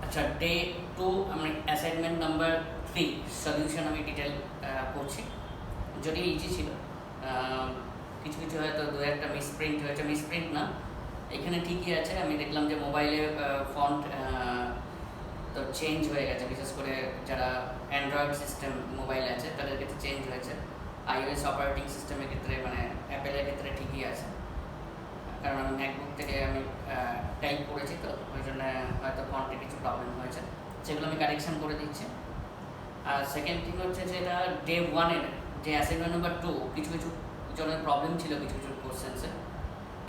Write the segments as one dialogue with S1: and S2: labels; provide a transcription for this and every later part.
S1: আচ্ছা, ডে 2 আমি assignment number 3 solution আমি ডিটেল করছি। যদি ইজি ছিল, কিছু কিছু হয়তো দু একটা মিসপ্রিন্ট হয়েছে, মিসপ্রিন্ট না, এখানে ঠিকই আছে। আমি দেখলাম যে মোবাইলে ফন্ট তো চেঞ্জ হয়ে গেছে, বিশেষ করে যারা অ্যান্ড্রয়েড সিস্টেম মোবাইল আছে তাদের ক্ষেত্রে চেঞ্জ হয়েছে। iOS অপারেটিং সিস্টেমের ক্ষেত্রে মানে অ্যাপেলের ক্ষেত্রে ঠিকই আছে, কারণ আমি ম্যাকবুক থেকে আমি টাইপ করেছি, তো ওই জন্য হয়তো ফন্টে কিছু প্রবলেম হয়েছে, সেগুলো আমি কারেকশান করে দিচ্ছি। আর সেকেন্ড থিং হচ্ছে যে এটা ডে 1-এর যে অ্যাসাইনমেন্ট নাম্বার 2, কিছু কিছু জনের প্রবলেম ছিল কিছু কিছু কোশ্চেন্সে,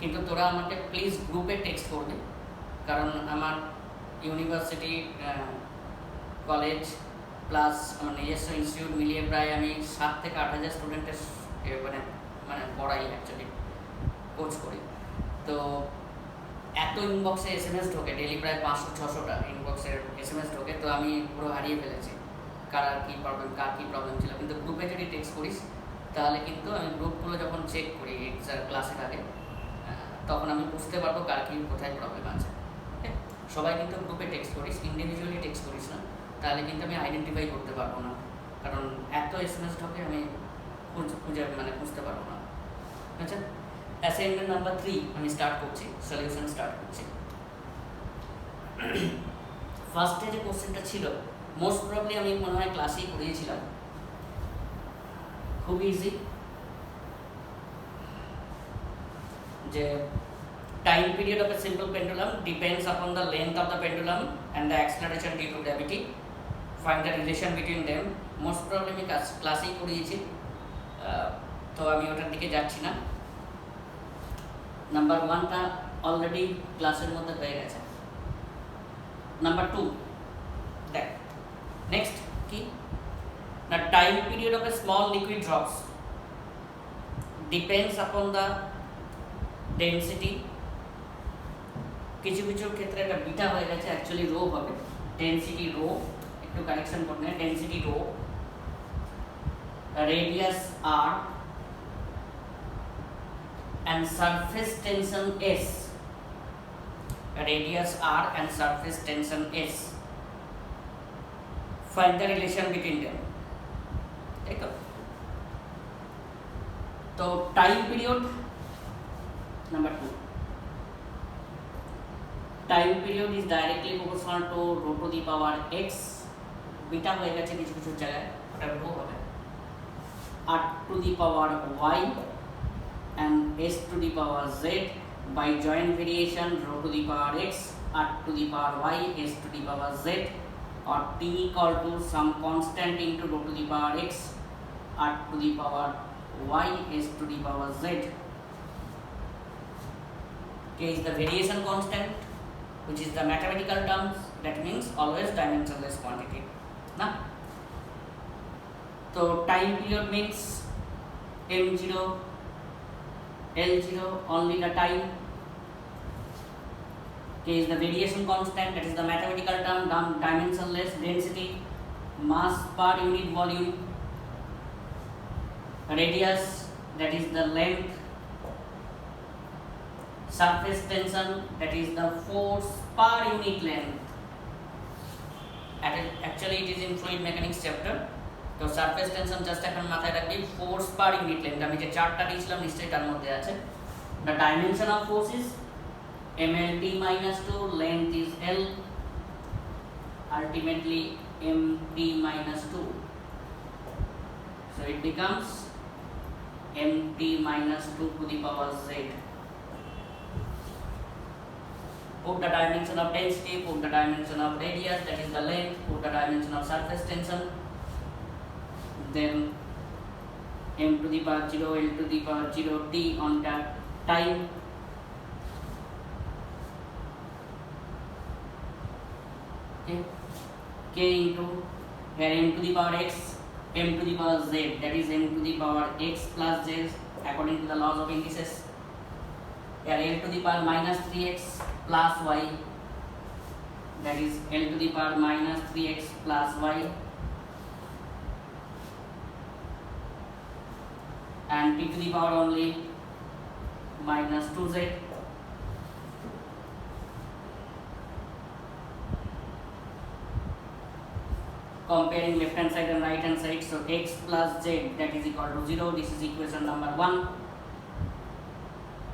S1: কিন্তু তোরা আমাকে প্লিজ গ্রুপে টেক্সট করবি, কারণ আমার ইউনিভার্সিটি, কলেজ প্লাস আমার নিজস্ব ইনস্টিটিউট মিলিয়ে প্রায় আমি 7 থেকে 8,000 স্টুডেন্টের মানে মানে পড়াই, অ্যাকচুয়ালি কোচ করি। তো এত ইনবক্সে SMS ঢোকে ডেলি, প্রায় 500-600টা ইনবক্সের SMS ঢোকে, তো আমি পুরো হারিয়ে ফেলেছি কার কী প্রবলেম ছিল। কিন্তু গ্রুপে যদি টেক্সট করিস তাহলে কিন্তু আমি গ্রুপগুলো যখন চেক করি ক্লাসের আগে, তখন আমি বুঝতে পারবো কার কী কোথায় প্রবলেম আছে। ওকে, সবাই কিন্তু গ্রুপে টেক্সট করিস, ইন্ডিভিজুয়ালি টেক্সট করিস না, তাহলে কিন্তু আমি আইডেন্টিফাই করতে পারবো না, কারণ এত SMS ঢোকে আমি বুঝতে পারবো না। আচ্ছা, অ্যাসাইনমেন্ট নাম্বার 3 আমি স্টার্ট করছি, সলিউশন স্টার্ট করছি। ফার্স্টে যে কোশ্চেনটা ছিল, মোস্ট প্রবলি আমি মনে হয় ক্লাসেই পড়িয়েছিলাম, খুব ইজি, যে time period of a simple pendulum depends upon the length of the pendulum and the acceleration due to gravity, find the relation between them. Most probably আমি ক্লাসেই পড়িয়েছি, তো আমি ওটার দিকে যাচ্ছি না। নাম্বার 1টা অলরেডি ক্লাসের মধ্যে হয়ে গেছে। নাম্বার 2 দেখ, নেক্সট কি না, time period of a small liquid drops depends upon the density. কিছু কিছু ক্ষেত্রে এটা বিটা হয়ে গেছে, অ্যাকচুয়ালি রো হবে, ডেন্সিটি রো, একটু কারেকশন করতে হবে, density rho, radius r and surface tension S, radius r and surface tension S, find the relation between them, তাই তো? তো time period number 2, time period is directly proportional to rho to the power x, beta হয়ে গেছে কিছু কিছু জায়গায়, ওটা rho হবে, r to the power y and s to the power z by joint variation rho to the power x, r to the power y, s to the power z, or t equal to some constant into rho to the power x, r to the power y, s to the power z. K is the variation constant, which is the mathematical terms, that means always dimensionless quantity. Na? So time period means m0, L0, only the time. K is the variation constant, that is the mathematical term, dimensionless, density, mass per unit volume, radius, that is the length, surface tension, that is the force per unit length. Actually it is in fluid mechanics chapter, তো surface tension just এখন মাথায় রাখবি, force per unit length, আমি যে চার্টটা দিয়েছিলাম নিশ্চয়ই তার মধ্যে আছে। The dimension of force is mlt minus 2, length is l, ultimately mt minus 2, so it becomes mt minus 2 to the power z. Put the dimension of density, put the dimension of radius, that is the length, put the dimension of surface tension, then m to the power 0, l to the power 0, t on time, okay, k into here m to the power x, m to the power z, that is m to the power x plus z according to the laws of indices. Here l to the power minus 3x plus y, that is l to the power minus 3x plus y, and t to the power only minus 2z. comparing left hand side and right hand side. So x plus z, that is equal to 0. This is equation number 1.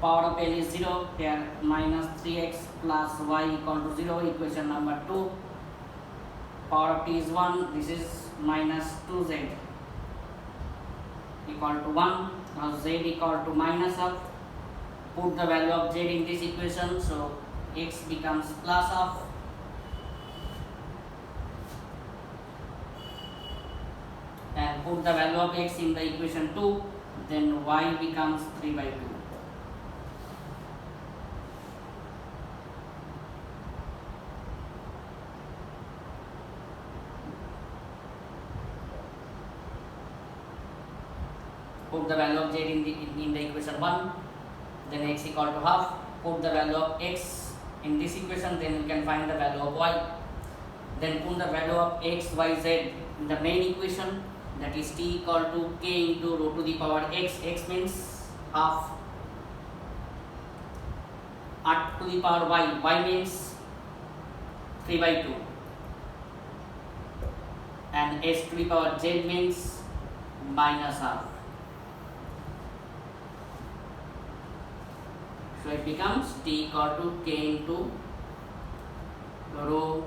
S1: Power of L is 0. Here minus 3x plus y equal to 0. Equation number 2. Power of t is 1. This is minus 2z equal to 1. Now z equal to minus of. Put the value of z in this equation. So x becomes plus of. And put the value of x in the equation 2. Then y becomes 3 by 2. Put the value of z in the equation 1, then x equal to half. Put the value of x in this equation, then we can find the value of y. Then put the value of x, y, z in the main equation, that is t equal to k into rho to the power x. X means half. R to the power y. Y means 3 by 2. And s to the power z means minus half. So it becomes t equal to k into rho,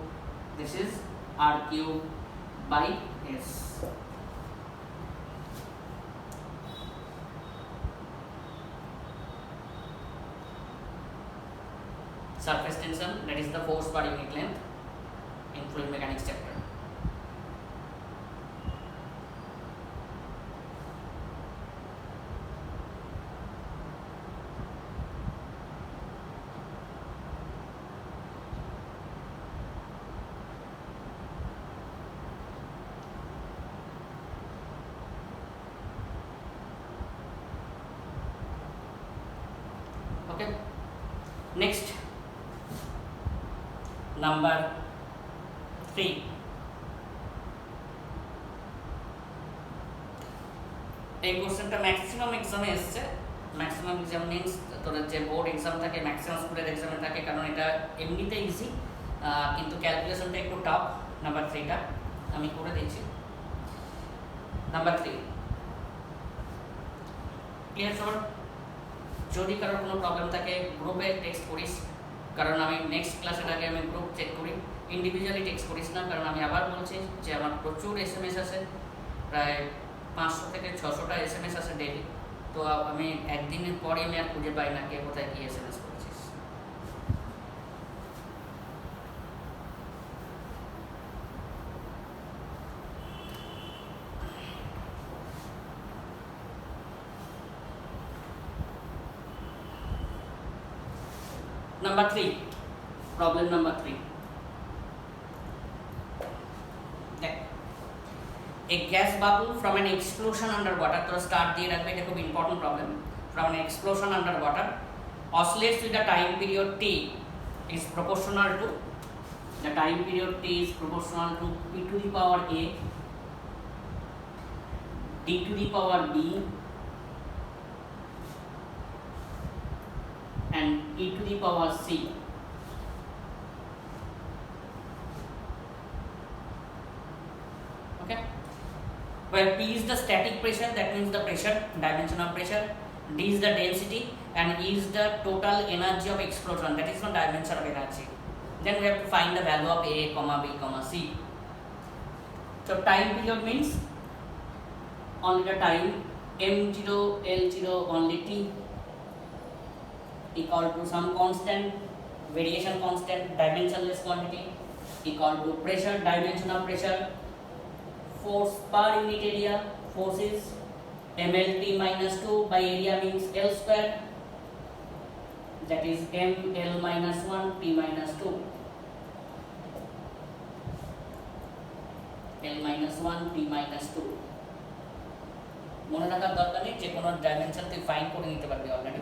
S1: this is r cube by s. Surface tension, that is the force per unit length in fluid mechanics chapter. Okay. Next, number 3. এই কোশ্চেনটা maximum এক্সামে এসছে। Maximum exam means তোদের যে board exam থাকে, maximum স্কুলের এক্সামে থাকে, কারণ এটা এমনিতে ইজি, কিন্তু ক্যালকুলেশনটা একটু টাফ। নাম্বার 3টা আমি করে দিচ্ছি। নাম্বার 3 ক্লিয়ার সবার? যদি কারোর কোনো প্রবলেম থাকে গ্রুপে টেক্সট করিস, কারণ আমি নেক্সট ক্লাসের আগে আমি গ্রুপ চেক করি। ইন্ডিভিজুয়ালি টেক্সট করিস না, কারণ আমি আবার বলছি যে আমার প্রচুর এসএমএস আছে, প্রায় 500 থেকে 600টা এসএমএস আছে ডেইলি। তো আমি একদিনের পরে আমি আর খুঁজে পাই না কে কোথায় কি এসএমএস করেছিস। Number 3, problem number 3. A gas bubble from an explosion underwater, तो start दिए रखबे, এটা খুব important problem. From an explosion underwater oscillates with the time period t is proportional to, the time period t is proportional to p to the power a, d to the power b, and e to the power c. Okay, where p is the static pressure, that means the pressure, dimension of pressure, d is the density, and e is the total energy of explosion, that is the dimension of energy. Then we have to find the value of a, b, c. So time period means only the time, m0, l0, only t, equal to some constant, variation constant, dimensionless quantity, equal to pressure, dimension of pressure, force per unit area, force is mlt minus 2 by area means L square, that is ml minus 1 t minus 2, L minus 1 t minus 2. মনে রাখার দরকার নেই, যে কোনো dimension তুই fine করে নিতে পারবি already.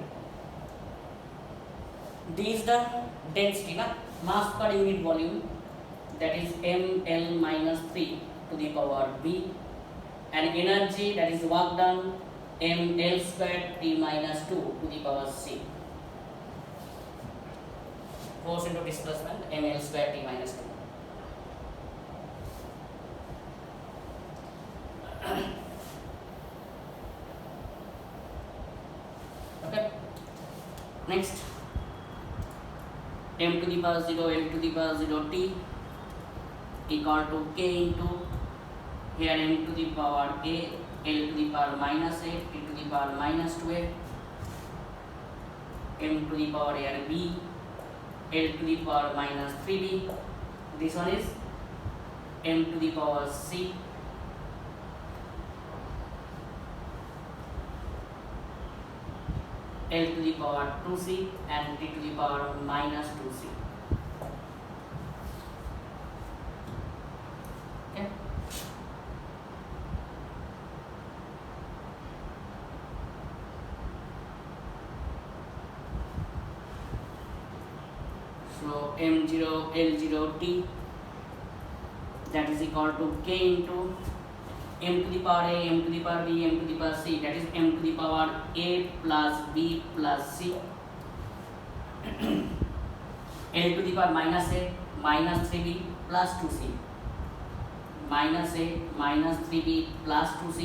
S1: D is the density, na, mass per unit volume, that is ml minus 3 to the power b, and energy, that is work done, ml square t minus 2 to the power c. Force into displacement ml square t minus 2. Okay. Next, m to the power 0 l to the power 0 t equal to k into here m to the power a l to the power minus a t to the power minus 2a m to the power here b l to the power minus 3b. This one is m to the power c l to the power 2c and t to the power minus 2c. Okay. So m0 l0 t that is equal to k into m to the power a, m to the power b, m to the power c, that is m to the power a plus b plus c l to the power minus a minus 3b plus 2c minus a minus 3b plus 2c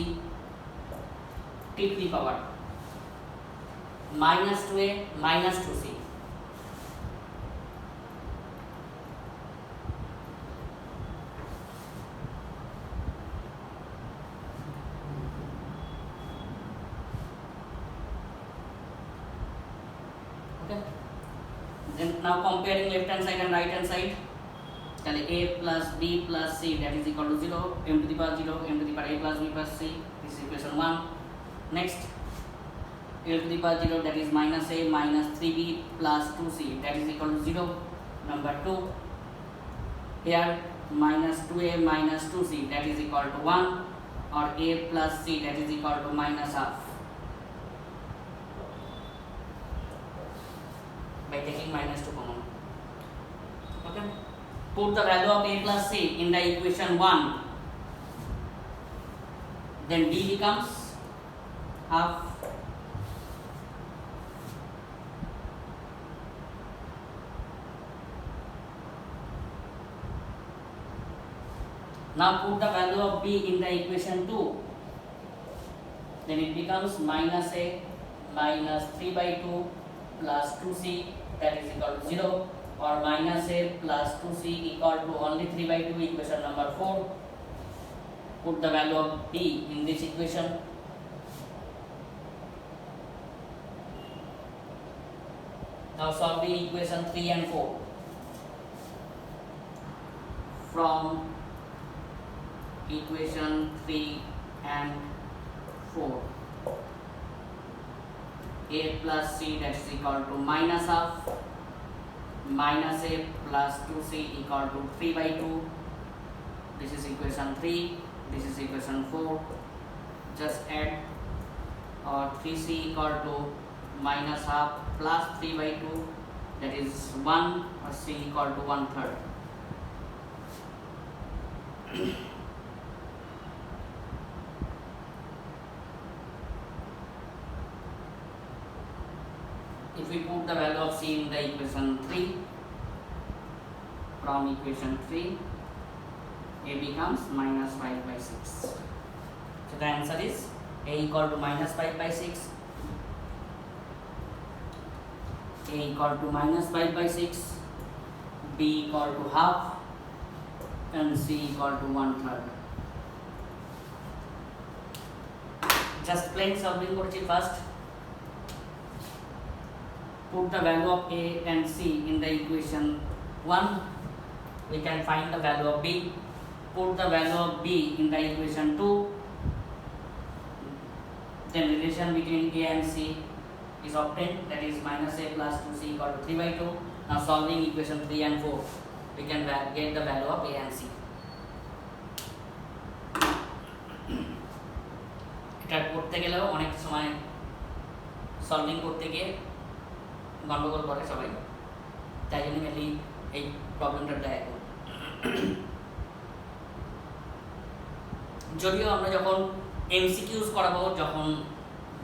S1: t to the power minus 2a minus 2c. Then now comparing left hand side and right hand side, a plus b plus c that is equal to 0, m to the power 0, m to the power a plus b plus c, this is equation 1. Next, l to the power 0 that is minus a minus 3b plus 2c that is equal to 0. Number 2, here minus 2a minus 2c that is equal to 1, or a plus c that is equal to minus half. By taking minus 2 common. Okay. Put the value of a plus c in the equation 1. Then d becomes half. Now put the value of b in the equation 2. Then it becomes minus a minus 3 by 2 plus 2c that is equal to 0, or minus a plus 2c equal to only 3 by 2, equation number 4. Put the value of b in this equation. Now solve the equation 3 and 4. From equation 3 and 4, a plus c that is equal to minus half, minus a plus 2c equal to 3 by 2. This is equation 3, this is equation 4. Just add, or 3c equal to minus half plus 3 by 2, that is 1, or c equal to 1/3. If we put the value of c in the equation 3, from equation 3, a becomes minus 5 by 6. So the answer is a equal to minus 5 by 6, a equal to minus 5 by 6, b equal to half, and c equal to 1/3. Just plain solving করছি first. Put the value of a and c in the equation 1, we can find the value of b. Put the value of b in the equation 2, then relation between a and c is obtained, that is minus a plus 2c equal to 3 by 2. Now solving equation 3 and 4, we can get the value of a and c. এটা করতে গেলেও অনেক সময় solving করতে গিয়ে গন্ডগোল করে সবাই, তাই জন্য মেনলি এই প্রবলেমটা দেয়। যদিও আমরা যখন এমসিকিউজ করাবো, যখন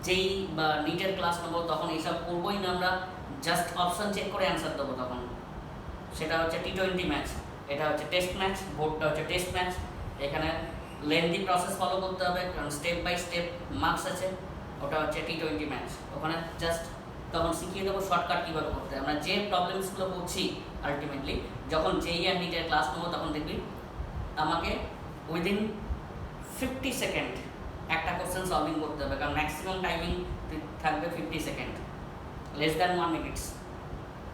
S1: যেই বা নিটের ক্লাস নেবো, তখন এইসব করবোই না, আমরা জাস্ট অপশন চেক করে অ্যান্সার দেবো। তখন সেটা হচ্ছে T20 ম্যাচ, এটা হচ্ছে টেস্ট ম্যাচ, বোর্ডটা হচ্ছে টেস্ট ম্যাচ। এখানে লেন্দি প্রসেস ফলো করতে হবে, কারণ স্টেপ বাই স্টেপ মার্কস আছে। ওটা হচ্ছে T20 ম্যাচ। ওখানে জাস্ট তখন শিখিয়ে দেবো শর্টকাট কীভাবে করতে হয়। আমরা যে প্রবলেমসগুলো করছি আলটিমেটলি যখন JEE আর NEET-এর ক্লাস নেবো তখন দেখবি আমাকে উইদিন 50 সেকেন্ড একটা কোশ্চেন সলভিং করতে হবে, কারণ ম্যাক্সিমাম টাইমিং থাকবে 50 সেকেন্ড, লেস দ্যান 1 মিনিটস।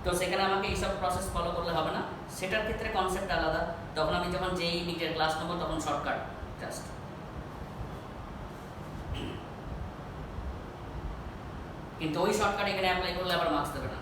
S1: তো সেখানে আমাকে এইসব প্রসেস ফলো করলে হবে না, সেটার ক্ষেত্রে কনসেপ্ট আলাদা। তখন আমি যখন JEE NEET-এর ক্লাস নেবো তখন শর্টকাট জাস্ট। কিন্তু ওই শর্টকাট এখানে অ্যাপ্লাই করলে আবার মার্কস দেবে না।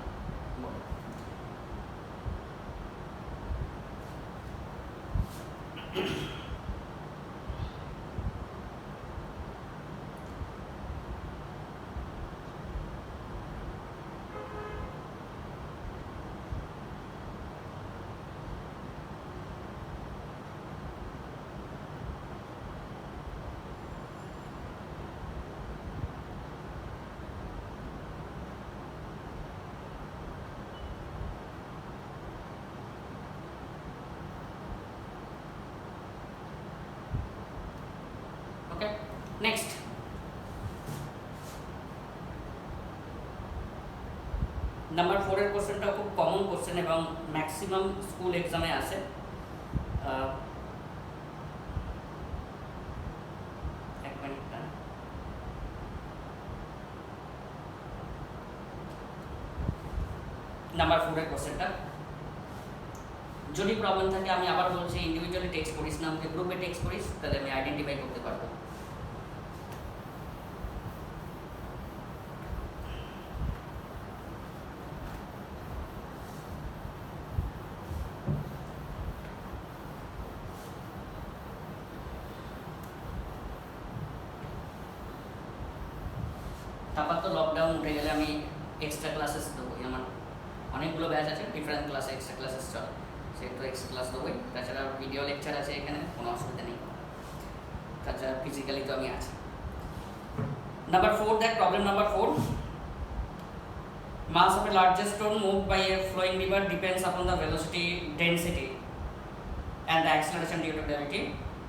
S1: নেক্সট, নাম্বার 4-এর কোশ্চেনটা খুব কমন কোশ্চেন এবং ম্যাক্সিমাম স্কুল এক্সামে আসে। এক মিনিট, নাম্বার 4-এর কোশ্চেনটা যদি প্রবলেম থাকে আমি আবার বলছি ইন্ডিভিজুয়ালি টেক্সট করিস না, আমাকে গ্রুপে টেক্সট করিস, তাহলে আমি আইডেন্টিফাই করতে পারবো। তারপর তো লকডাউন উঠে গেলে আমি এক্সট্রা ক্লাসেস দেবো। আমার অনেকগুলো ব্যাচ আছে, ডিফারেন্ট ক্লাসে এক্সট্রা ক্লাসেস চলে, সেহেতু এক্সট্রা ক্লাস দেবোই। তাছাড়া ভিডিও লেকচার আছে এখানে, কোনো অসুবিধা নেই। তাছাড়া ফিজিক্যালি তো আমি আছি। নাম্বার 4, দেখ problem number 4, mass of a larger stone moved by a flowing river depends upon the velocity, density and the acceleration due to gravity.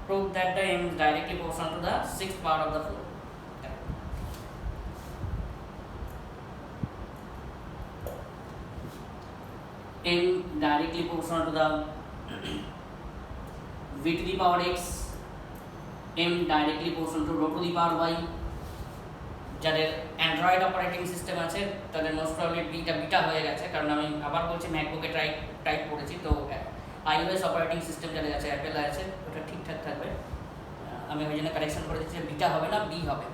S1: Prove that the m is directly proportional to the sixth part of the flow. m directly proportional to the v to the power x, m directly proportional to rho to the power y. যাদের Android operating system আছে তাদের most probably beta হয়ে গেছে, কারণ আমি আবার বলছি ম্যাকবুকে type করেছি, তো iOS অপারেটিং সিস্টেম যাদের আছে, অ্যাপেল আছে, ওটা ঠিকঠাক থাকবে। আমি ওই জন্য কারেকশন করে দিচ্ছি, বিটা হবে না, বি হবে।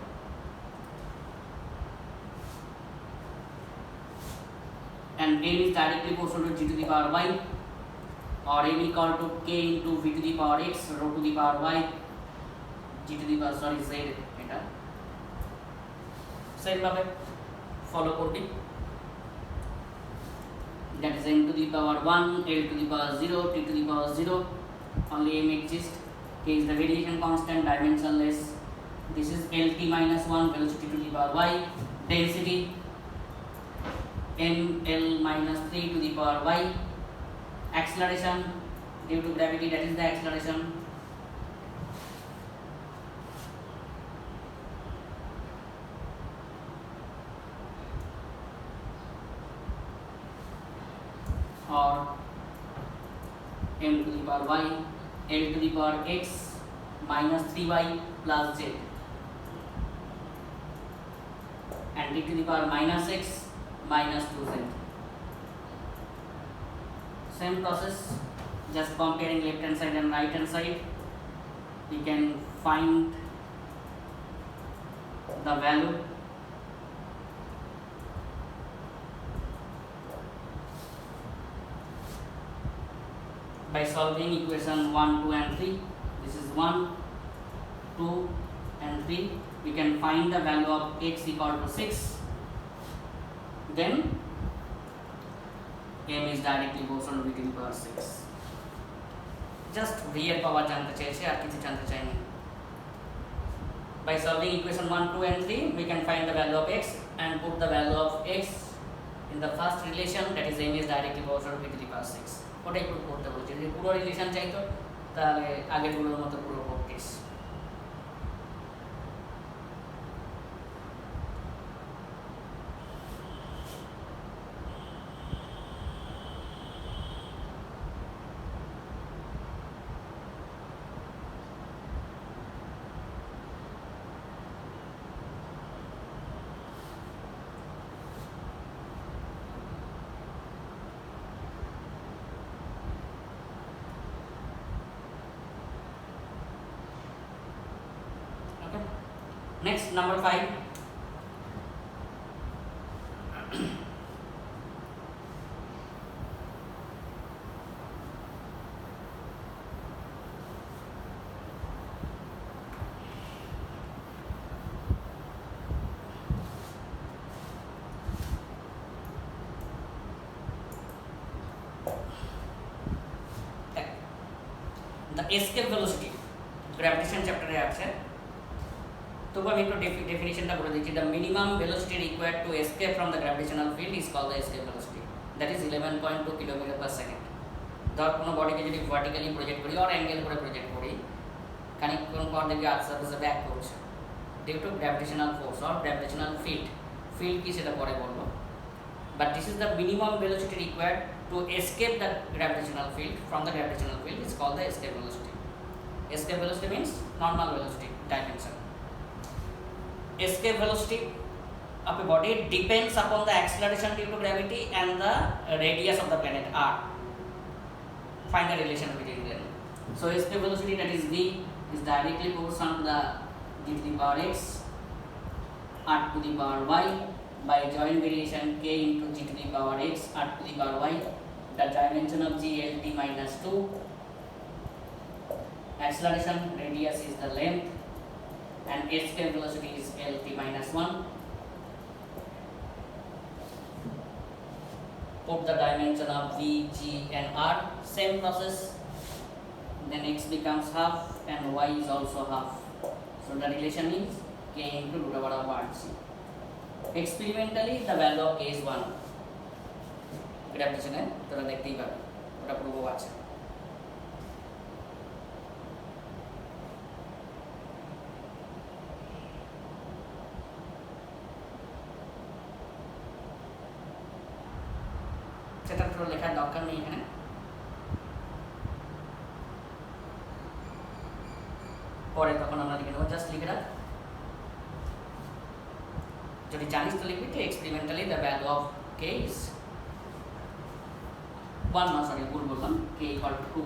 S1: and m is directly proportional to g to the power y, or m equal to k into v to the power x rho to the power y g to the power z, এটা same ভাবে follow করবি। that is m to the power 1, l to the power 0, t to the power 0, only m exists, k is the radiation constant, dimensionless. This is lt minus 1, velocity to the power y, density ml minus 3 to the power y, acceleration due to gravity, that is the acceleration, or m to the power y, l to the power x minus 3y plus z, and d to the power minus x minus 2z. Same process, just comparing left hand side and right hand side. We can find the value by solving equation 1, 2 and 3. This is 1, 2 and 3. We can find the value of x equal to 6. Then m is directly proportional to v to the power 6. Just v এর পাওয়ার জানতে চাইছি, আর কিছু জানতে চাইনি। By solving equation 1, 2 and 3, we can find the value of x and put the value of x in the first relation, that is m is directly proportional to v to the power 6. ওটাই prove করতে বলছি। যদি পুরো relation চাইতো তাহলে আগেরগুলোর মতো পুরো practice. Next, number 5. The escape velocity gravitation chapter এ আছে, তবু আমি একটু ডেফিনিশনটা বলে দিচ্ছি। The minimum velocity required to escape from the gravitational field is called the escape velocity, that is 11.2 km per second. ধর কোনো বডিকে যদি ভার্টিক্যালি প্রজেক্ট করি আর অ্যাঙ্গেল করে প্রজেক্ট করি, খানিকক্ষণ পর দেখি আর্থ সারফেসে ব্যাক করছে due to gravitational force or gravitational field কি সেটা পরে বলবো, but this is the minimum velocity required to escape the gravitational field from the gravitational field is called the escape velocity. Escape velocity means normal velocity dimension. Escape velocity of a body depends upon the acceleration due to gravity and the radius of the planet Earth. Find the relation between them. So escape velocity, that is v, is directly proportional to the g to the power x r to the power y by joint variation k into g to the power x r to the power y. The dimension of g lt minus 2. Acceleration radius is the length and escape velocity is lt minus 1. Put the dimension of v, g and r, same process, then x becomes half and y is also half. So the relation is k into root over of rc. Experimentally the value of k is 1. গ্র্যাভিটেশনে তোরা দেখতেই পাবে, ওটা প্রুফও আছে। সেটা তো লেখার দরকার নেই এখানে, পরে তখন আমরা লিখে নেবো, জাস্ট লিখে রাখ। যদি জানিস তো লিখবি যে experimentally the value of K is 1, no sorry, ভুল বললাম, k equal to 2.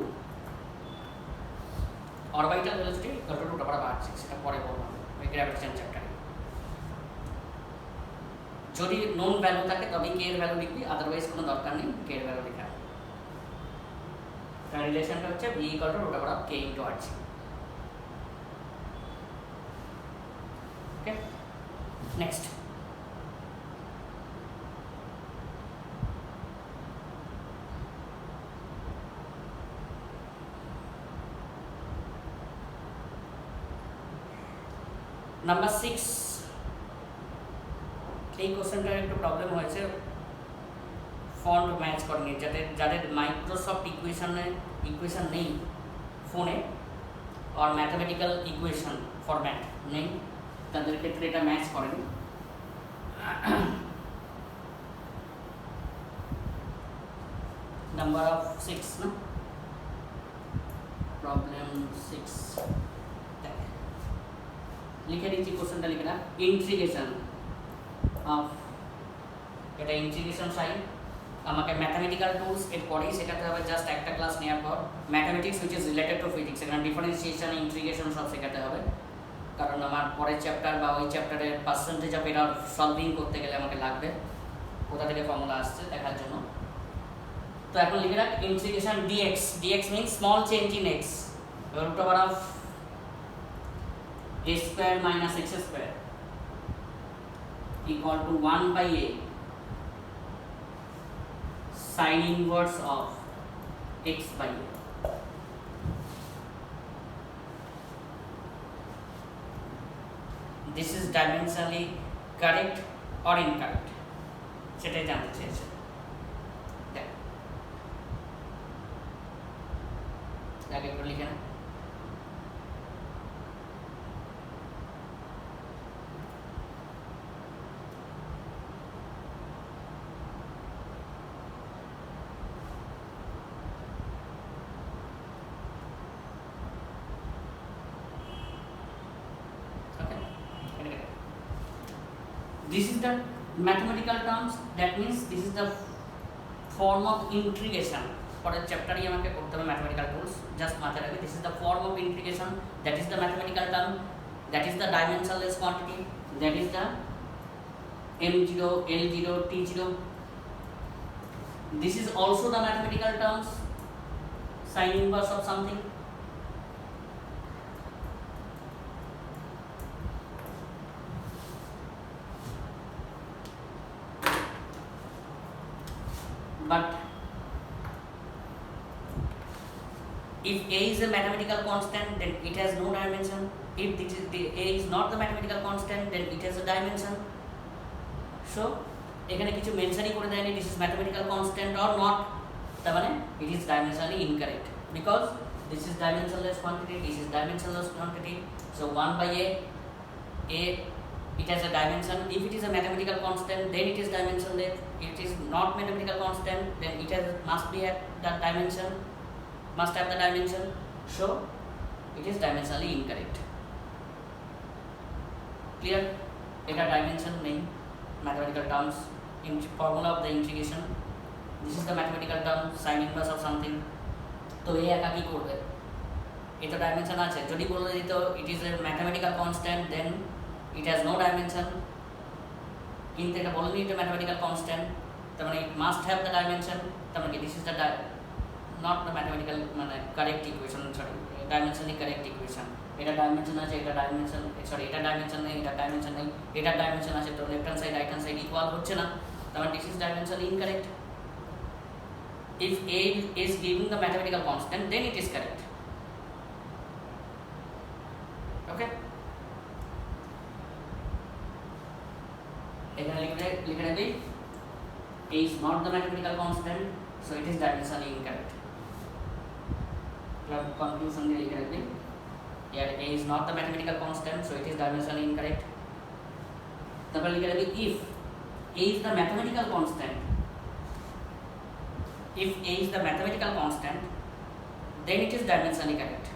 S1: Orbital velocity equal to root over r6, সেটা পরে বলবো ওই গ্র্যাভিটেশন চ্যাপ্টারে। যদি নোন ভ্যালু থাকে তবে k এর ভ্যালু লিখবি, আদারওয়াইজ কোনো দরকার নেই k এর ভ্যালু লেখা। তার রিলেশনটা হচ্ছে v equal to root over k into r6. Okay, next. Number 6, এই কোশ্চেনটার একটু প্রবলেম হয়েছে, ফন্ট ম্যাচ করেনি। যাদের মাইক্রোসফট ইকুয়েশন নেই ফোনে আর ম্যাথমেটিক্যাল ইকুয়েশন ফরম্যাট নেই, তাদের ক্ষেত্রে এটা ম্যাচ করেনি। নাম্বার অফ 6 না, প্রবলেম 6 লিখে দিচ্ছি, কোশ্চেনটা লিখে না। ইন্টিগ্রেশন অফ, এটা ইন্টিগ্রেশন সাইন, আমাকে ম্যাথামেটিক্যাল টুলস এর পরেই শেখাতে হবে, জাস্ট একটা ক্লাস নেওয়ার পর। Mathematics which is related to physics, এখানে ডিফারেন্সিয়েশন, ইন্টিগ্রেশন সব শেখাতে হবে, কারণ আমার পরের চ্যাপ্টার বা ওই চ্যাপ্টারের পার্সেন্টেজ অফ এরর সলভিং করতে গেলে আমাকে লাগবে কোথা থেকে ফর্মুলা আসছে দেখার জন্য। তো এখন লিখে রাখ integration dx means small change in x, root over of a square minus x square equal to 1 by a sin inverse of x by a. This is dimensionally correct or incorrect, সেটাই জানতে চেয়েছে। দেখ আগে একটু লিখে না। This is the mathematical terms, that means this is the form of integration. পরের চ্যাপ্টারই আমাকে করতে হবে ম্যাথমেটিক্যাল টুলস, জাস্ট মাথায় রাখবে this is the form of integration, that is the mathematical term that is the dimensionless quantity, that is the m0, l0, t0. This is also the mathematical terms, sine inverse of something. But if A is a mathematical constant, then it has no dimension. If A is not the mathematical constant, then it has a dimension. So এখানে কিছু মেনশনই করে দেয়নি this is mathematical constant or not, তার মানে it is dimensionally incorrect because this is dimensionless quantity, this is dimensionless quantity. So 1 by A it has a dimension. If it is a mathematical constant, then it is dimensionless. If it is not mathematical constant, then it must be at that dimension, must have the dimension. So it is dimensionally incorrect. Clear? এটা dimension নেই mathematical terms in formula of the integration. This is the mathematical term sine inverse of something. তো এই একা কি করবে? এটা dimension আছে, যদি বলে দিত it is a mathematical constant, then it has no dimension. কিন্তু এটা বলেনি এটা mathematical constant, তার মানে it must have the dimension. তার মানে this is the not the mathematical মানে correct equation, sorry, dimensionally correct equation. এটা ডাইমেনশন আছে, এটা ডাইমেনশন, সরি এটা ডাইমেনশন নেই, এটা ডাইমেনশন নেই, এটা ডাইমেনশন আছে, তো left hand side right hand side equal হচ্ছে না, তার মানে this is dimensionally incorrect. If A is giving the mathematical constant, then it is correct. Okay? এখানে লিখে রাখবি A is not the mathematical constant, so it is dimensionally incorrect. Conclusion দিয়ে লিখে রাখবি here A is not the mathematical constant, so it is dimensionally incorrect. তারপর লিখে রাখবি if A is the mathematical constant, if A is the mathematical constant, then it is dimensionally correct.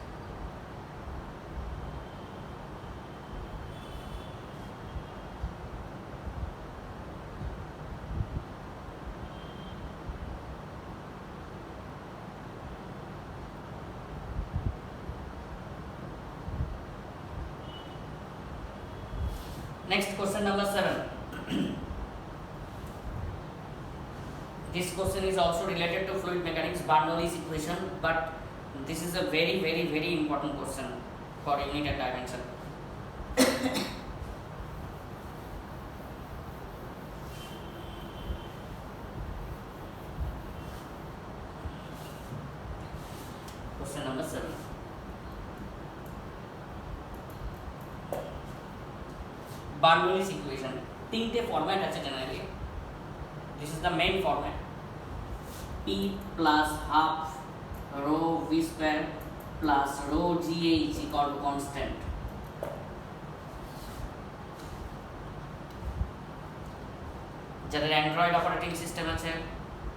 S1: Next question number 7. This question is also related to fluid mechanics, Bernoulli's equation, but this is a very important question for unit and dimension. Question number 7. Bernoulli's equation তিনটে format আছে generally. This is the main format. P plus half rho v square plus rho gh equal to constant. যাদের Android operating system আছে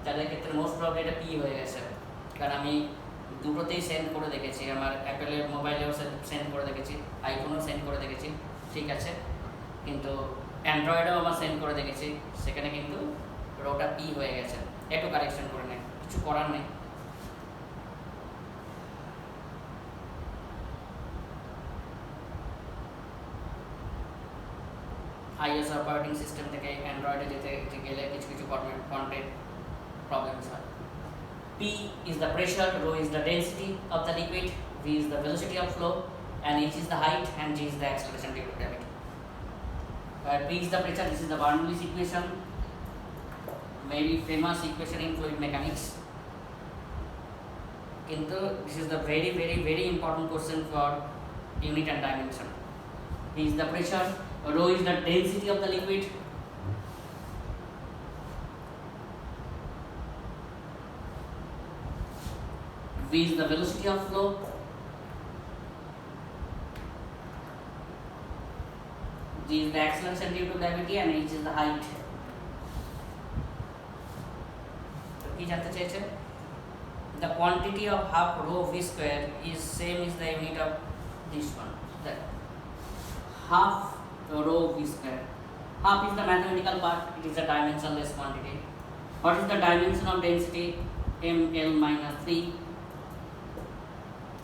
S1: তাদের ক্ষেত্রে most probably এটা P হয়ে গেছে, কারণ আমি দুটোতেই সেন্ড করে দেখেছি, আমার অ্যাপেলের মোবাইলেও সেন্ড করে দেখেছি, আইফোনেও সেন্ড করে দেখেছি, ঠিক আছে, কিন্তু অ্যান্ড্রয়েডেও আমার সেন্ড করে দেখেছি, সেখানে কিন্তু রোটা পি হয়ে গেছে, একটু কারেকশন করে নেয়, কিছু করার নেই। iOS অপারেটিং সিস্টেম থেকে অ্যান্ড্রয়েডে যেতে গেলে কিছু কিছু কন্টেন্ট প্রবলেমস হয়। P is the pressure, rho is the density of the liquid, v is the velocity of flow, and h is the height, and g is the acceleration due to gravity. P is the pressure. This is the Bernoulli's equation, very famous equation in fluid mechanics. Kintu this is the very important question for unit and dimension. P is the pressure, rho is the density of the liquid, v is the velocity of flow, g is the acceleration due to gravity, and h is the height. So কি জানতে চেয়েছে? The quantity of half rho v square is same as the unit of this one. That half rho v square. Half is the mathematical part. It is a dimensionless quantity. What is the dimension of density? ml minus 3.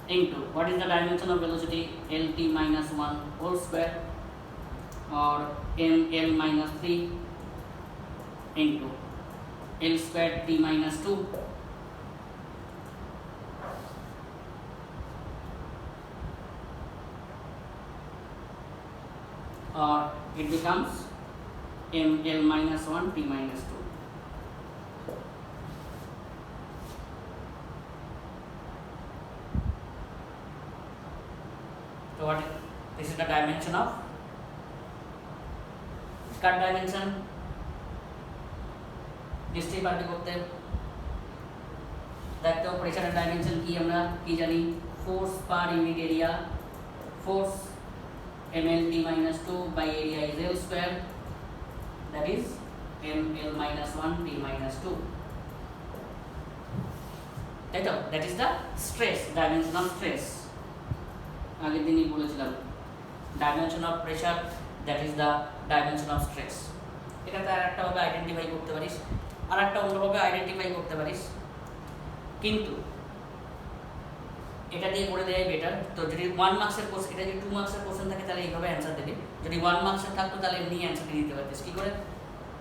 S1: into what is the dimension of velocity, lt minus 1 whole square, or ml minus 3 into l square t minus 2, or it becomes ml minus 1 t minus 2. So what this is the dimension of cut dimension নিশ্চয়ই পারবে করতে। দেখতে প্রেসারের dimension কি আমরা কি জানি, force per unit area, force ml t minus 2 by area is l square, that is ml minus 1 t minus 2, তাই তো? that is the stress, dimension of stress। আগের দিনই বলেছিলাম dimension of pressure, that is the dimension of stress। এটাতে আরেকটা ভাবে identify করতে পারিস, আরেকটা অন্যভাবে আইডেন্টিফাই করতে পারিস, কিন্তু এটা দিয়ে করে দেয় বেটার। তো যদি 1 মার্কসের কোশ্চেন, এটা যদি 2 মার্কসের কোশ্চেন থাকে তাহলে এইভাবে অ্যান্সার দেবে, যদি 1 মার্কসের থাকতো তাহলে এমনি অ্যান্সার দিতে পারতিস। কি করে?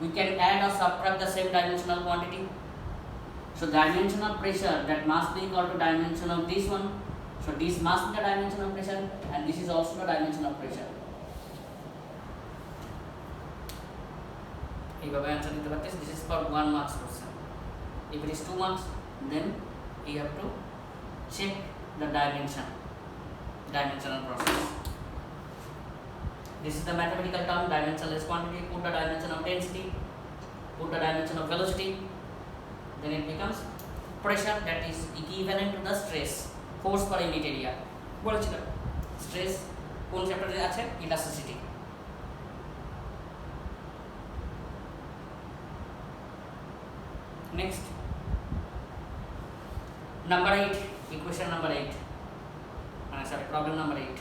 S1: we can add or subtract the same dimensional quantity, so dimension of pressure that must be equal to dimension of this one, so this must be the dimension of pressure and this is also the dimension of pressure। এইভাবে answer দিতে পারতিস। this is for 1 marks question, if it is 2 marks then you have to check the dimensional process। this is the mathematical term dimensionless quantity, put the dimension of density, put the dimension of velocity, then it becomes pressure that is equivalent to the stress, force per unit area। বলেছিলাম stress কোন চ্যাপ্টারে আছে, elasticity. next number 8, equation number 8, sorry, problem number 8।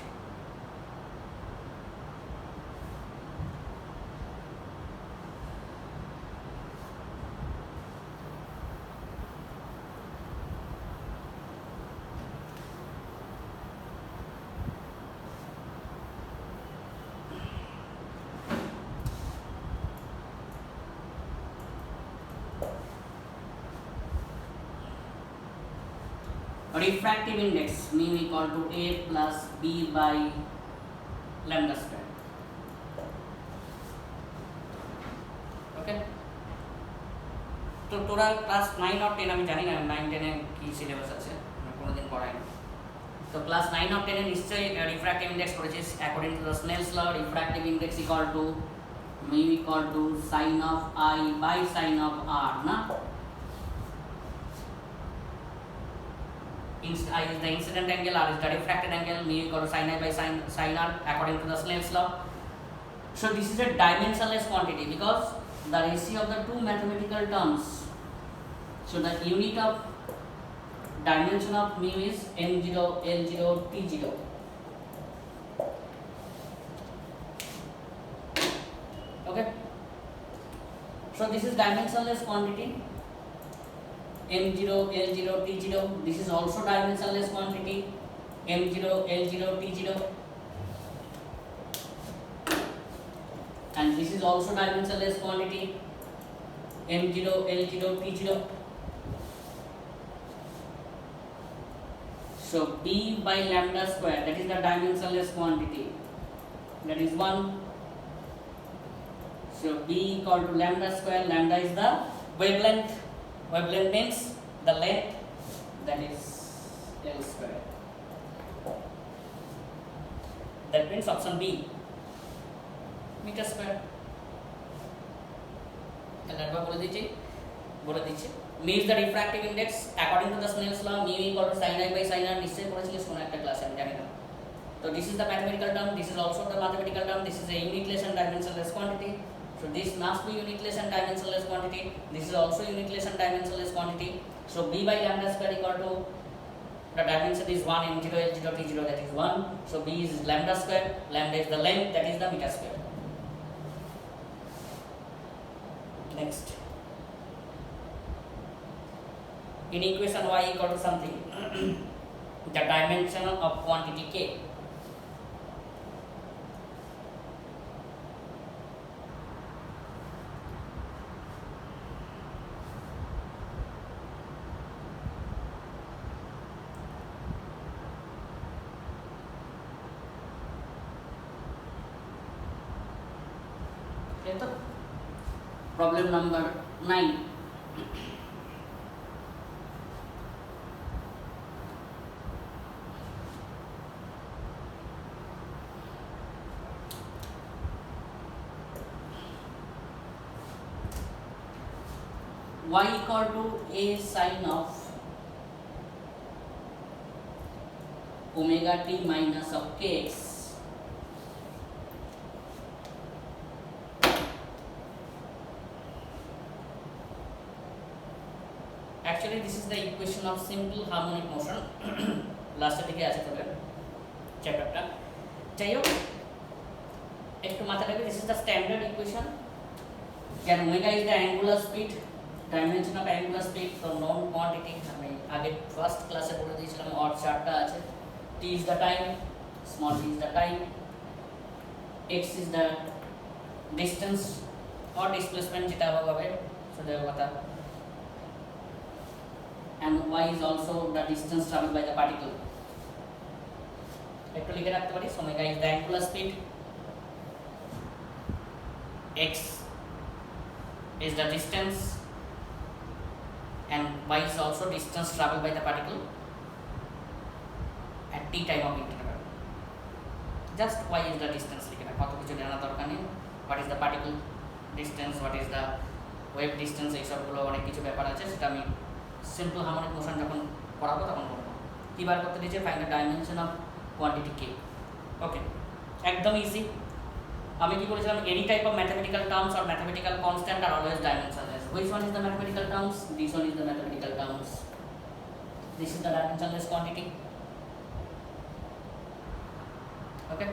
S1: refractive index mu equal to a plus b by lambda square। ওকে, তো তোরা class 9 আর 10, আমি জানি না 9 10 এ কি সিলেবাস আছে, আমি কোনোদিন পড়াইনি। তো ক্লাস 9 আর 10 এ নিশ্চয়ই রিফ্র্যাক্টিভ ইন্ডেক্স পড়েছিস। According to the Snell's law, refractive index equal to mu equal to sin of I by sin of r, না? I is the incident angle, r is the refracted angle, mu equal to sin I by sin r according to the Snell's law। So this is a dimensionless quantity because the ratio of the two mathematical terms, so the unit of dimension of mu is n0 l0 t0। okay, so this is dimensionless quantity m0 l0 t0, this is also dimensionless quantity m0 l0 t0, and this is also dimensionless quantity m0 l0 t0। so b by lambda square, that is the dimensionless quantity, that is 1। so b equal to lambda square, lambda is the wavelength, wavelength means the length, that is L square, that means option B, meter square। একবার বলে দিচ্ছি mu is the refractive index according to the Snell's law, mu equal to sin I by sin r, নিশ্চয়ই পড়েছিলিস কোন একটা ক্লাসে, আমি জানি না। তো this is the mathematical term, this is also the mathematical term, this is a unitless and dimensionless quantity, so this must be unitless and dimensionless quantity, this is also unitless and dimensionless quantity। so b by lambda square equal to, the dimension is 1 m0 l0 t0, that is 1, so b is lambda square, lambda is the length, that is the meter square। next, in equation y equal to something the dimension of quantity K. Problem number 9. Y equal to a sine of omega t minus of kx actually this is the equation of simple harmonic motion লাস্টের দিকে আছে তবে চ্যাপ্টারটা যাই হোক একটু মাথা রাখবে this is the standard equation where omega is the angular speed dimension of angular speed for known quantity আমি আগে ফার্স্ট ক্লাসে বলে দিয়েছিলাম অর চারটা আছে t is the time small t is the time x is the distance or displacement যেটা হবে সেটা কথা and y is also the distance traveled by the particle একটু লিখে রাখতে পারি omega is the angular speed x is the distance and y is also distance traveled by the particle at t time of interval just y is the distance লিখে রাখো কত কিছু জানা দরকার নেই what is the particle distance what is the wave distance এই সবগুলো অনেক কিছু ব্যাপার আছে সেটা আমি সিম্পল হারমোনিক মোশন যখন পড়াবো তখন বলবো কি বার করতে দিয়েছে find the dimension of quantity কে ওকে একদম ইজি আমি কি করেছিলাম any type of mathematical terms or mathematical constant are always dimensionless which one is the mathematical terms this one is the mathematical terms this is the dimensionless quantity okay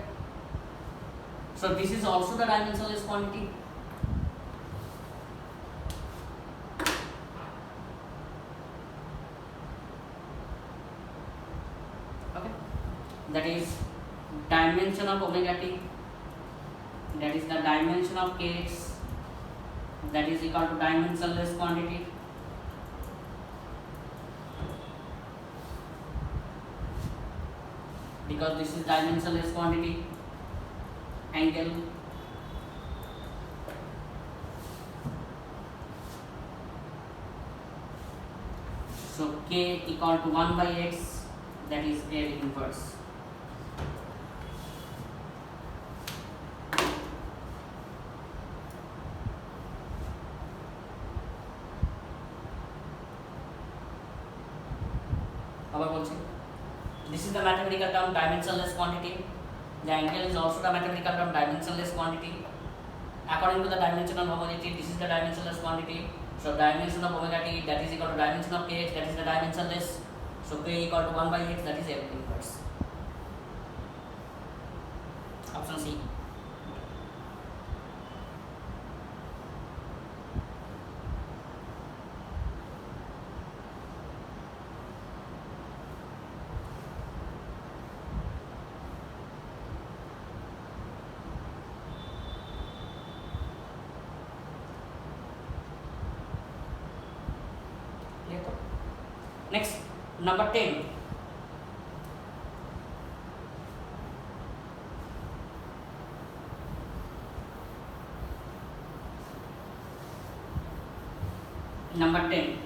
S1: so this is also the dimensionless quantity okay that is dimension of omega t that is the dimension of kx that is equal to dimensionless quantity because this is dimensionless quantity angle so k equal to 1 by x that is L inverse আবার বলছি this is the mathematical term dimensionless quantity the angle is also the mathematical term dimensionless quantity according to the dimensional homogeneity this is the dimensionless quantity so dimension of omega t that is equal to dimension of kx that is the dimensionless so k equal to 1 by x that is L inverse option C next number 10 number 10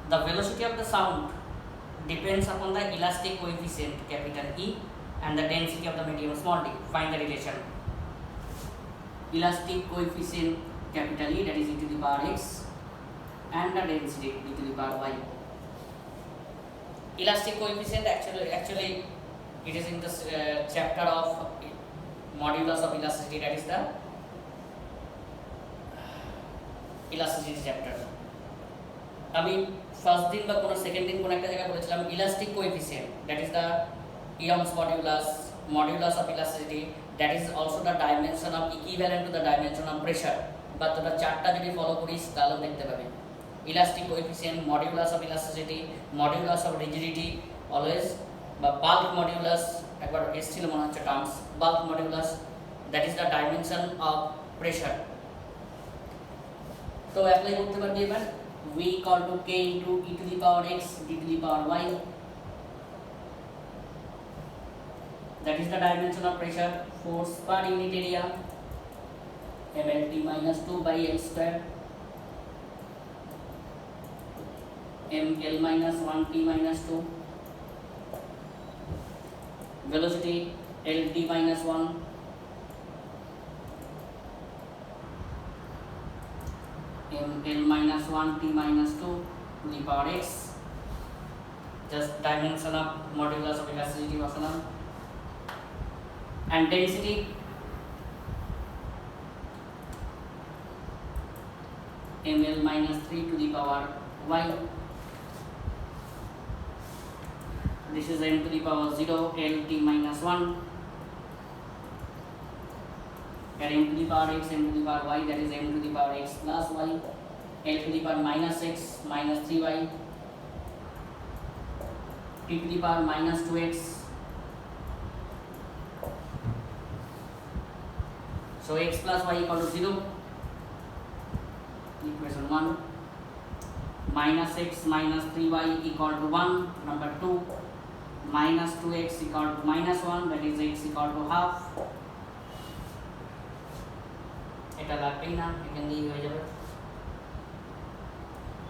S1: the velocity of the sound depends upon the elastic coefficient capital E and the density of the medium small d find the relation elastic coefficient capital E that is e to the power x and the density e to the power y elastic coefficient actually it is in the chapter of modulus of elasticity that is the elasticity chapter আমি first দিন বা কোনো second দিন কোনো একটা জায়গায় বলেছিলাম elastic coefficient that is the Young's modulus of elasticity that is also the dimension of equivalent to the dimension of pressure বা তোরা চারটা যদি ফলো করিস তাহলেও দেখতে পাবি। Elastic coefficient, modulus of elasticity, modulus of rigidity always, বা bulk modulus, একবার এসেছিল মনে হচ্ছে terms, bulk modulus, that is the dimension of pressure. তো অ্যাপ্লাই করতে পারবি এবার v equal to k into e to the power x d to the power y, that is the dimension of pressure, force per unit area mlt minus 2 by l square, ml minus 1 t minus 2, velocity lt minus 1, ml minus 1 t minus 2 to the power x, just dimension of modulus of elasticity বসালাম, and density ml minus 3 to the power y, this is m to the power 0 lt minus 1, and m to the power x, m to the power y, that is m to the power x plus y, l to the power minus x minus 3y, t to the power minus 2x. So x plus y equal to 0, equation 1, minus x minus 3y equal to 1, number 2, minus 2x equal to minus 1, that is x equal to half, এটা লাগবেই না, এখান দিয়েই হয়ে যাবে।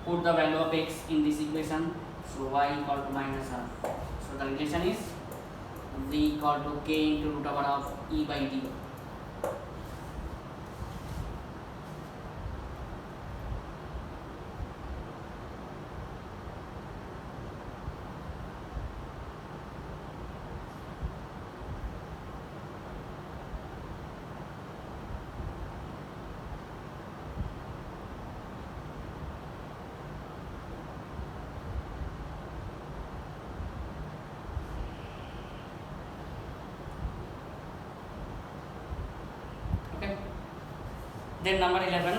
S1: Put the value of x in this equation, so y equal to minus half, so the relation is v equal to k into root over of e by d. Then number 11,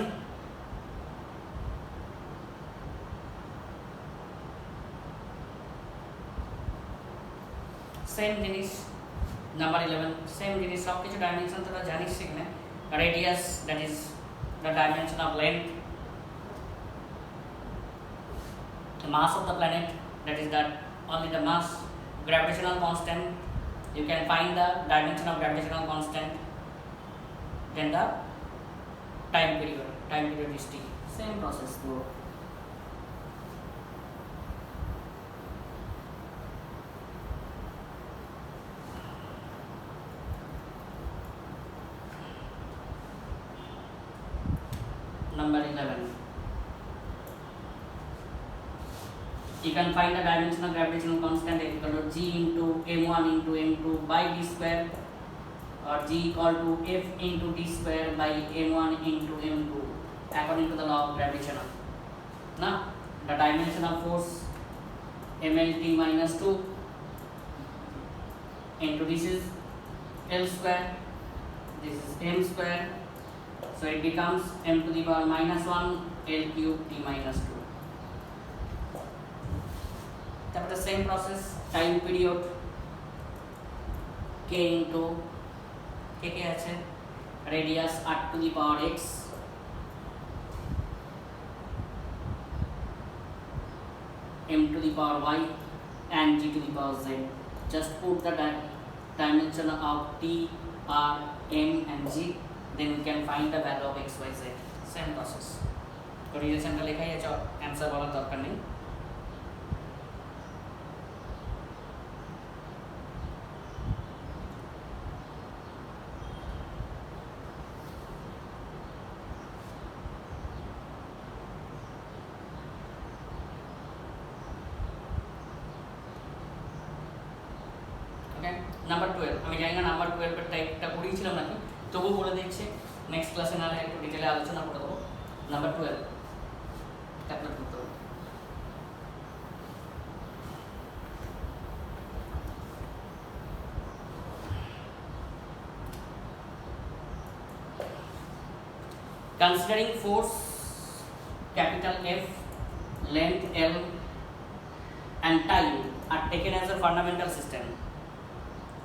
S1: same জিনিস, number 11 same জিনিস, সব কিছু dimension তোরা জানিস সেখানে, radius that is the dimension of length, the mass of the planet that is that only the mass, gravitational constant, you can find the dimension of gravitational constant, then the time period is t, same process though. Number 11, you can find the dimension of gravitational constant equal to g into m1 into m2 by d square, or g equal to f into d square by m1 into m2 according to the law of gravitation. Now the dimension of force mlt minus 2 into this is l square, this is m square, so it becomes m to the power minus 1 l cube t minus 2. That's the same process, time period k into k আছে radius r to the power x, m to the power y and g to the power z. Just put the dimension of t, r, m and g, then you can find the value of x, y, z. Same process. তো রিলেশনটা লেখাই আছে, answer বলার দরকার নেই। Number 12, আমি জানি না নাম্বার 12 এর টাইপটা পড়িয়েছিলাম নাকি, তবুও বলে দিচ্ছি, নেক্সট ক্লাসে নাহলে একটু ডিটেলে আলোচনা করে দেবো। নাম্বার 12 ক্যালকুলেট করতে হবে। considering force capital F, length L and time are taken as a fundamental system,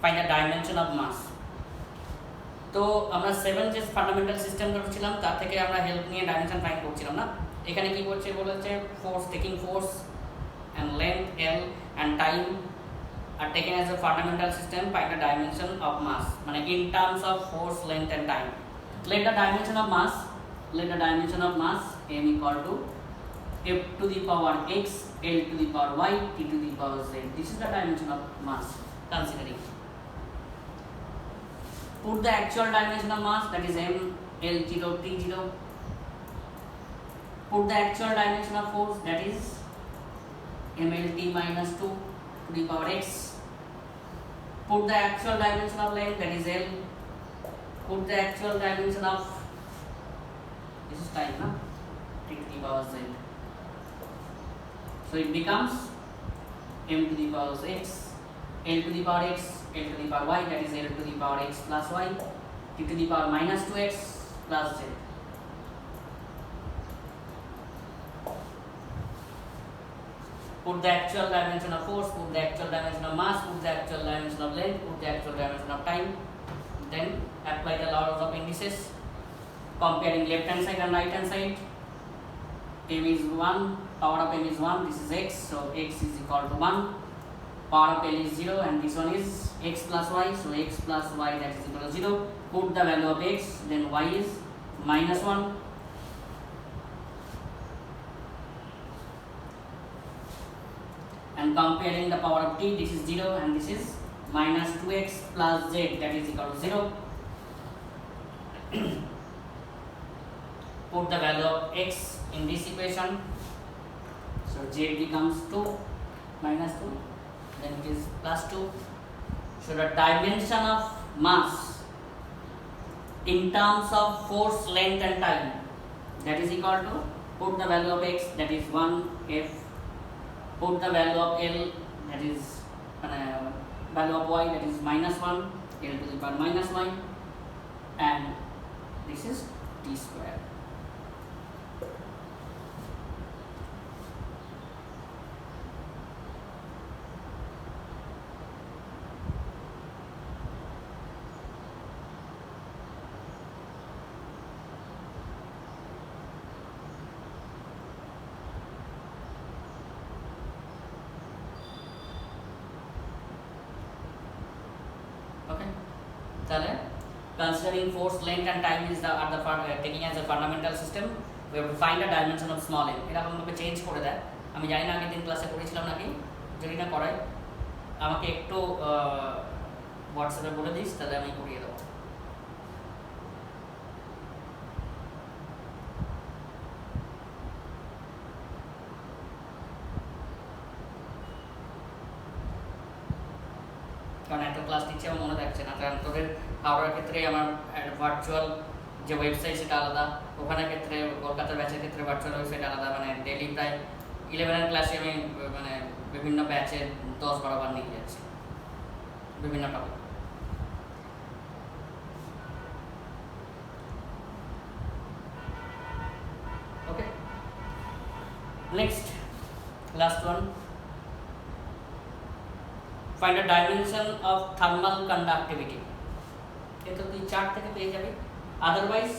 S1: find the dimension of mass. তো আমরা 7 যে ফান্ডামেন্টাল সিস্টেম ধরেছিলাম তার থেকে আমরা হেল্প নিয়ে ডাইমেনশন ফাইন্ড করছিলাম না। এখানে কি করছে বলেছে force taking force and length L and time are taken as a fundamental system, find the dimension of mass, মানে in terms of force, length and time. Let the dimension of mass m equal to f to the power x, L to the power y, t to the power z. This is the dimension of mass considering. Put the actual dimension of mass, that is m, L0, T0. Put the actual dimension of force, that is mlt minus 2 to the power x. Put the actual dimension of length, that is L. Put the actual dimension of, this is time, na? T to the power z. So it becomes m to the power x, L to the power x, L to the power y, that is L to the power x plus y, t to the power minus 2x plus z. Put the actual dimension of force, put the actual dimension of mass, put the actual dimension of length, put the actual dimension of time. Then apply the laws of indices, comparing left hand side and right hand side. M is 1, power of m is 1, this is x, so x is equal to 1. Power of L is 0 and this one is x plus y, so x plus y, that is equal to 0. Put the value of x, then y is minus 1. And comparing the power of t, this is 0 and this is minus 2x plus z, that is equal to 0. Put the value of x in this equation, so z becomes 2 minus 2, then it is plus 2. So the dimension of mass in terms of force, length and time, that is equal to, put the value of x, that is 1 f. Put the value of L, that is value of y, that is minus 1, L to the power minus y, and this is t square. Considering force, length and time is taking as a fundamental system, we have to find the dimension of small m. এরকম ভাবে change করে দেয়, আমি জানি না আগের দিন ক্লাসে করেছিলাম নাকি, যদি না করাই আমাকে একটু হোয়াটসঅ্যাপে বলে দিস, তাহলে আমি করিয়ে দেবো। কারণ এত ক্লাস দিচ্ছে আমার মনে থাকছে না, কারণ তোদের হাওড়ার ক্ষেত্রে আমার ভার্চুয়াল যে ওয়েবসাইট সেটা আলাদা, ওখানের ক্ষেত্রে কলকাতার ব্যাচের ক্ষেত্রে ভার্চুয়াল ওয়েবসাইট আলাদা, মানে ডেলি প্রায় 11 ক্লাসে আমি মানে বিভিন্ন ব্যাচে 10-12 বার নিয়ে যাচ্ছি বিভিন্ন topic. Okay, next last one, find the dimension of thermal conductivity. এটা তুই চার্ট থেকে পেয়ে যাবে, আদারওয়াইজ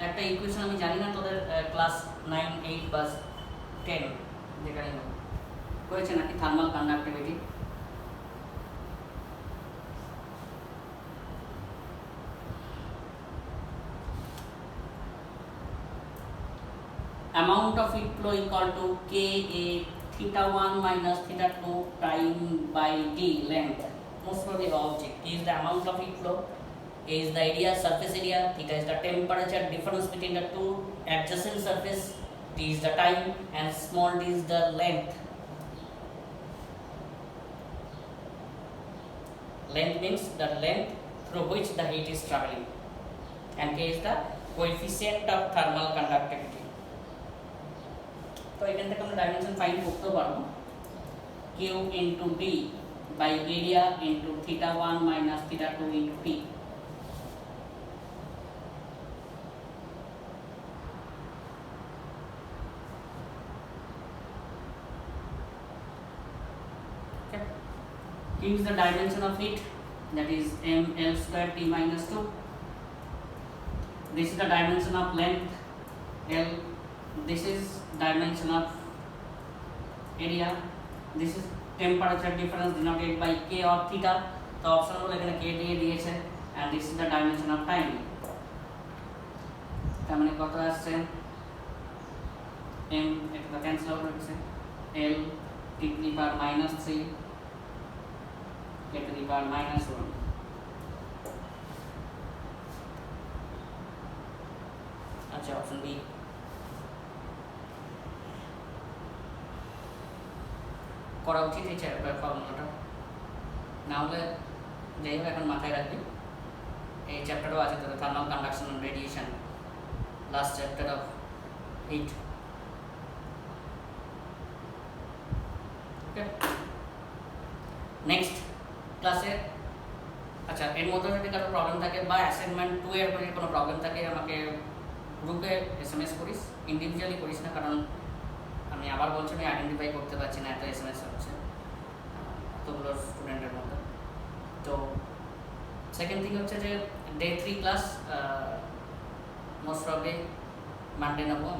S1: একটা ইকুয়েশন আমি জানি না তোদের ক্লাস 9, 8 বা 10 যেখানে হয়েছে নাকি thermal conductivity. amount of heat flow equal to Ka theta 1 minus theta 2 time by d length, most of the object is the amount of heat flow, A is the area, surface area, theta is the temperature difference between the two adjacent surface, d is the time and small d is the length. Length means the length through which the heat is traveling, and K is the coefficient of thermal conductivity. তো এখান থেকে আমরা dimension find করতে পারবো, Q into D by area into theta 1 minus theta 2 into T. Q is the dimension of it, that is ml square t minus 2. This is the dimension of length L. This is dimension of area. This is temperature difference denoted by K or theta. তো option গুলো এখানে K দিয়ে দিয়েছে, and this is the dimension of time. তার মানে কত আসছে m, এটা ক্যান্সেল আউট হচ্ছে, L t to the power minus 3 K to the power minus 1. আচ্ছা, অপশন বি। করা উচিত এই ফর্মুলাটা, না হলে যাই হোক এখন মাথায় রাখবি। এই চ্যাপ্টারও আছে তোদের, thermal conduction and radiation, last chapter of 8। Okay, next ক্লাসে, আচ্ছা এর মধ্যে যদি কারো প্রবলেম থাকে বা অ্যাসাইনমেন্ট 2 এর যদি কোনো প্রবলেম থাকে আমাকে গ্রুপে SMS করিস, ইন্ডিভিজুয়ালি করিস না, কারণ আমি আবার বলছি আমি আইডেন্টিফাই করতে পারছি না, এত SMS হচ্ছে এতগুলো স্টুডেন্টের মধ্যে। তো সেকেন্ড থিং হচ্ছে যে day 3 class most probably Monday নেবো,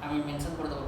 S1: আমি মেনশন করে দেবো।